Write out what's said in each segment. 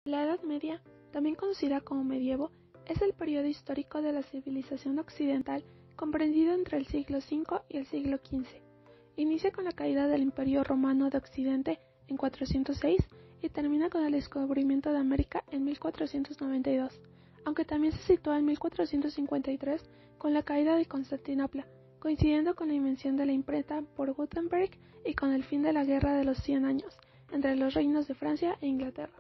La Edad Media, también conocida como medievo, es el periodo histórico de la civilización occidental comprendido entre el siglo V y el siglo XV. Inicia con la caída del Imperio Romano de Occidente en 406 y termina con el descubrimiento de América en 1492, aunque también se sitúa en 1453 con la caída de Constantinopla, coincidiendo con la invención de la imprenta por Gutenberg y con el fin de la Guerra de los 100 Años entre los reinos de Francia e Inglaterra.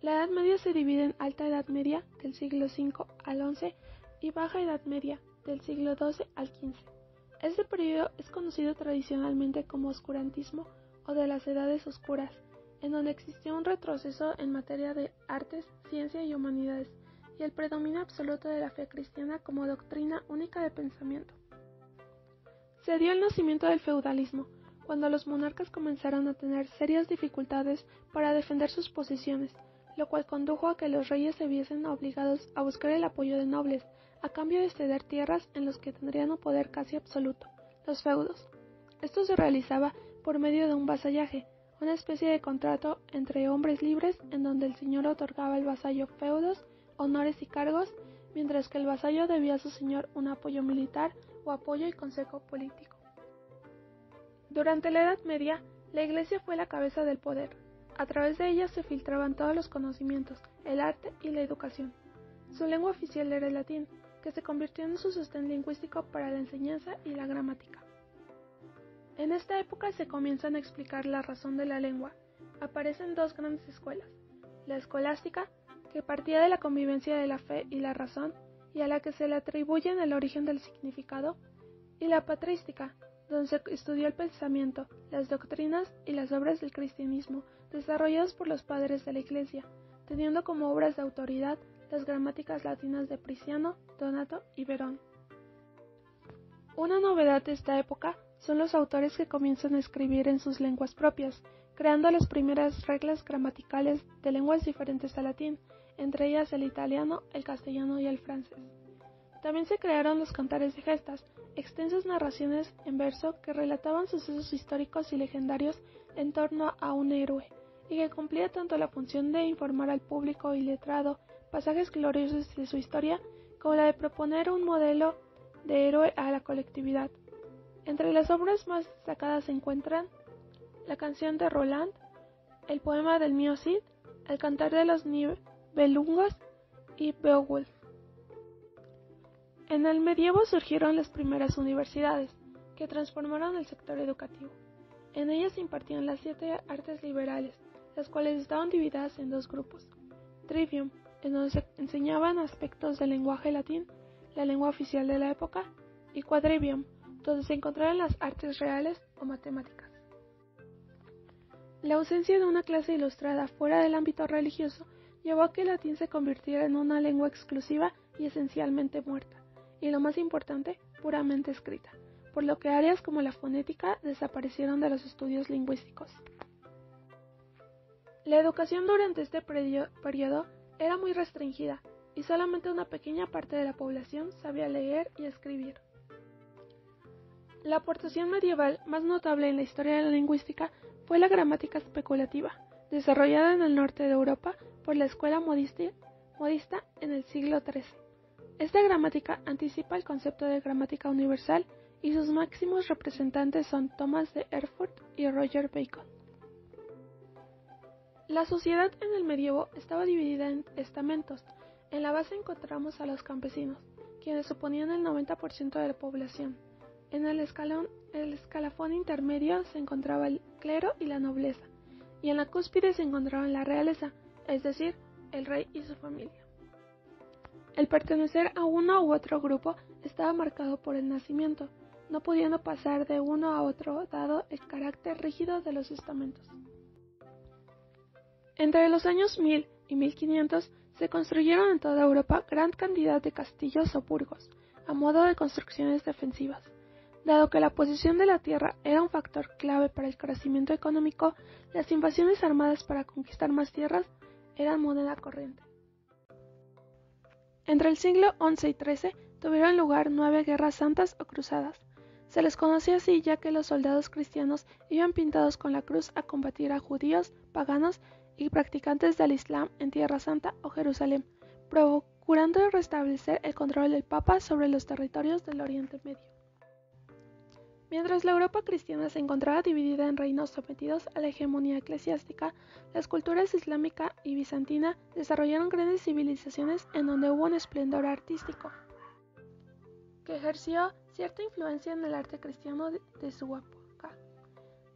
La Edad Media se divide en Alta Edad Media, del siglo V al XI, y Baja Edad Media, del siglo XII al XV. Este periodo es conocido tradicionalmente como oscurantismo o de las Edades Oscuras, en donde existió un retroceso en materia de artes, ciencia y humanidades, y el predominio absoluto de la fe cristiana como doctrina única de pensamiento. Se dio el nacimiento del feudalismo, cuando los monarcas comenzaron a tener serias dificultades para defender sus posiciones, lo cual condujo a que los reyes se viesen obligados a buscar el apoyo de nobles, a cambio de ceder tierras en los que tendrían un poder casi absoluto, los feudos. Esto se realizaba por medio de un vasallaje, una especie de contrato entre hombres libres en donde el señor otorgaba al vasallo feudos, honores y cargos, mientras que el vasallo debía a su señor un apoyo militar o apoyo y consejo político. Durante la Edad Media, la Iglesia fue la cabeza del poder. A través de ella se filtraban todos los conocimientos, el arte y la educación. Su lengua oficial era el latín, que se convirtió en su sostén lingüístico para la enseñanza y la gramática. En esta época se comienzan a explicar la razón de la lengua. Aparecen dos grandes escuelas: la escolástica, que partía de la convivencia de la fe y la razón, y a la que se le atribuyen el origen del significado, y la patrística, donde se estudió el pensamiento, las doctrinas y las obras del cristianismo, desarrollados por los padres de la Iglesia, teniendo como obras de autoridad las gramáticas latinas de Prisciano, Donato y Verón. Una novedad de esta época son los autores que comienzan a escribir en sus lenguas propias, creando las primeras reglas gramaticales de lenguas diferentes al latín, entre ellas el italiano, el castellano y el francés. También se crearon los cantares de gestas, extensas narraciones en verso que relataban sucesos históricos y legendarios en torno a un héroe, y que cumplía tanto la función de informar al público iletrado pasajes gloriosos de su historia, como la de proponer un modelo de héroe a la colectividad. Entre las obras más destacadas se encuentran la canción de Roland, el poema del Mío Cid, el cantar de los Nibelungos y Beowulf. En el medievo surgieron las primeras universidades, que transformaron el sector educativo. En ellas se impartían las 7 artes liberales, las cuales estaban divididas en dos grupos: Trivium, en donde se enseñaban aspectos del lenguaje latín, la lengua oficial de la época, y Quadrivium, donde se encontraban las artes reales o matemáticas. La ausencia de una clase ilustrada fuera del ámbito religioso llevó a que el latín se convirtiera en una lengua exclusiva y esencialmente muerta, y lo más importante, puramente escrita, por lo que áreas como la fonética desaparecieron de los estudios lingüísticos. La educación durante este periodo era muy restringida, y solamente una pequeña parte de la población sabía leer y escribir. La aportación medieval más notable en la historia de la lingüística fue la gramática especulativa, desarrollada en el norte de Europa por la escuela modista en el siglo XIII. Esta gramática anticipa el concepto de gramática universal y sus máximos representantes son Tomás de Erfurt y Roger Bacon. La sociedad en el medievo estaba dividida en estamentos. En la base encontramos a los campesinos, quienes suponían el 90% de la población. En el escalafón intermedio se encontraba el clero y la nobleza, y en la cúspide se encontraba la realeza, es decir, el rey y su familia. El pertenecer a uno u otro grupo estaba marcado por el nacimiento, no pudiendo pasar de uno a otro dado el carácter rígido de los estamentos. Entre los años 1000 y 1500 se construyeron en toda Europa gran cantidad de castillos o burgos, a modo de construcciones defensivas. Dado que la posición de la tierra era un factor clave para el crecimiento económico, las invasiones armadas para conquistar más tierras eran moneda corriente. Entre el siglo XI y XIII tuvieron lugar 9 guerras santas o cruzadas. Se les conocía así ya que los soldados cristianos iban pintados con la cruz a combatir a judíos, paganos y practicantes del Islam en Tierra Santa o Jerusalén, procurando restablecer el control del Papa sobre los territorios del Oriente Medio. Mientras la Europa cristiana se encontraba dividida en reinos sometidos a la hegemonía eclesiástica, las culturas islámica y bizantina desarrollaron grandes civilizaciones en donde hubo un esplendor artístico, que ejerció cierta influencia en el arte cristiano de su época.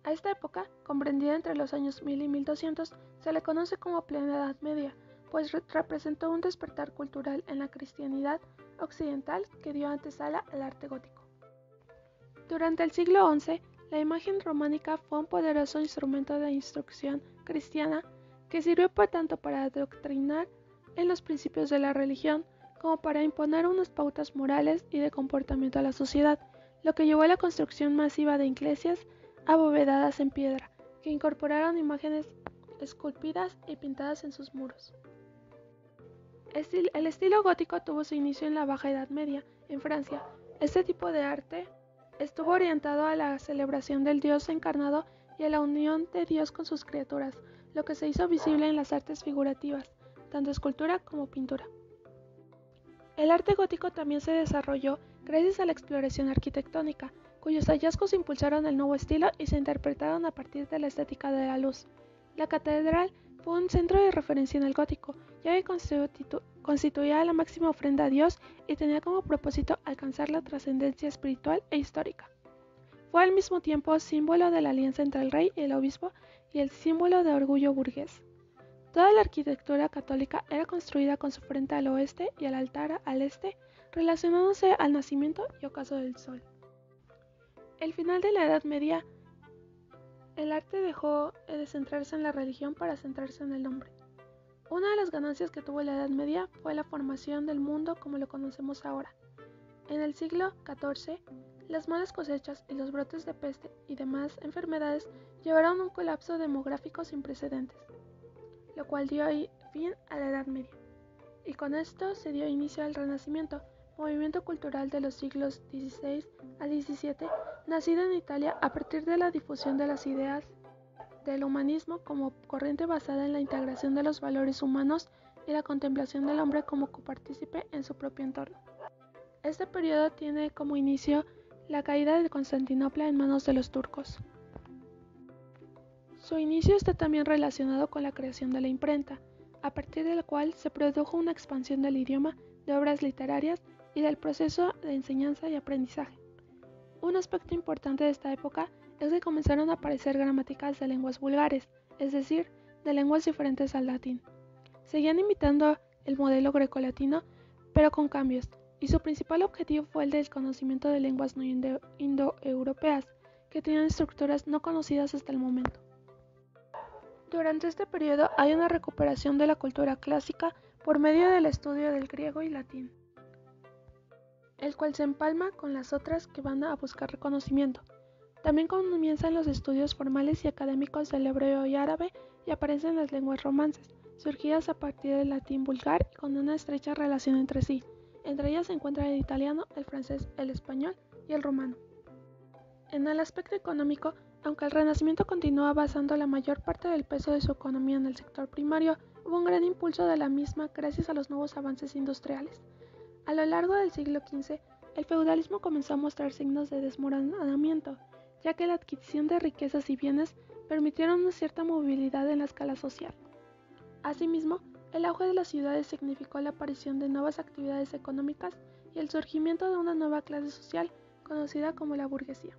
A esta época, comprendida entre los años 1000 y 1200, se le conoce como plena Edad Media, pues representó un despertar cultural en la cristianidad occidental que dio antesala al arte gótico. Durante el siglo XI, la imagen románica fue un poderoso instrumento de instrucción cristiana que sirvió tanto para adoctrinar en los principios de la religión como para imponer unas pautas morales y de comportamiento a la sociedad, lo que llevó a la construcción masiva de iglesias abovedadas en piedra, que incorporaron imágenes esculpidas y pintadas en sus muros. El estilo gótico tuvo su inicio en la Baja Edad Media, en Francia. Este tipo de arte estuvo orientado a la celebración del Dios encarnado y a la unión de Dios con sus criaturas, lo que se hizo visible en las artes figurativas, tanto escultura como pintura. El arte gótico también se desarrolló gracias a la exploración arquitectónica, cuyos hallazgos impulsaron el nuevo estilo y se interpretaron a partir de la estética de la luz. La catedral fue un centro de referencia en el gótico, ya que constituía la máxima ofrenda a Dios y tenía como propósito alcanzar la trascendencia espiritual e histórica. Fue al mismo tiempo símbolo de la alianza entre el rey y el obispo y el símbolo de orgullo burgués. Toda la arquitectura católica era construida con su frente al oeste y el altar al este, relacionándose al nacimiento y ocaso del sol. El final de la Edad Media, el arte dejó de centrarse en la religión para centrarse en el hombre. Una de las ganancias que tuvo la Edad Media fue la formación del mundo como lo conocemos ahora. En el siglo XIV, las malas cosechas y los brotes de peste y demás enfermedades llevaron a un colapso demográfico sin precedentes, lo cual dio fin a la Edad Media. Y con esto se dio inicio al Renacimiento, movimiento cultural de los siglos XVI a XVII, nacido en Italia a partir de la difusión de las ideas del humanismo como corriente basada en la integración de los valores humanos y la contemplación del hombre como copartícipe en su propio entorno. Este periodo tiene como inicio la caída de Constantinopla en manos de los turcos. Su inicio está también relacionado con la creación de la imprenta, a partir de la cual se produjo una expansión del idioma, de obras literarias y del proceso de enseñanza y aprendizaje. Un aspecto importante de esta época es que comenzaron a aparecer gramáticas de lenguas vulgares, es decir, de lenguas diferentes al latín. Seguían imitando el modelo grecolatino, pero con cambios, y su principal objetivo fue el del conocimiento de lenguas no indoeuropeas, que tenían estructuras no conocidas hasta el momento. Durante este periodo hay una recuperación de la cultura clásica por medio del estudio del griego y latín, el cual se empalma con las otras que van a buscar reconocimiento. También comienzan los estudios formales y académicos del hebreo y árabe y aparecen las lenguas romances, surgidas a partir del latín vulgar y con una estrecha relación entre sí. Entre ellas se encuentra el italiano, el francés, el español y el romano. En el aspecto económico, aunque el Renacimiento continúa basando la mayor parte del peso de su economía en el sector primario, hubo un gran impulso de la misma gracias a los nuevos avances industriales. A lo largo del siglo XV, el feudalismo comenzó a mostrar signos de desmoronamiento, ya que la adquisición de riquezas y bienes permitieron una cierta movilidad en la escala social. Asimismo, el auge de las ciudades significó la aparición de nuevas actividades económicas y el surgimiento de una nueva clase social conocida como la burguesía.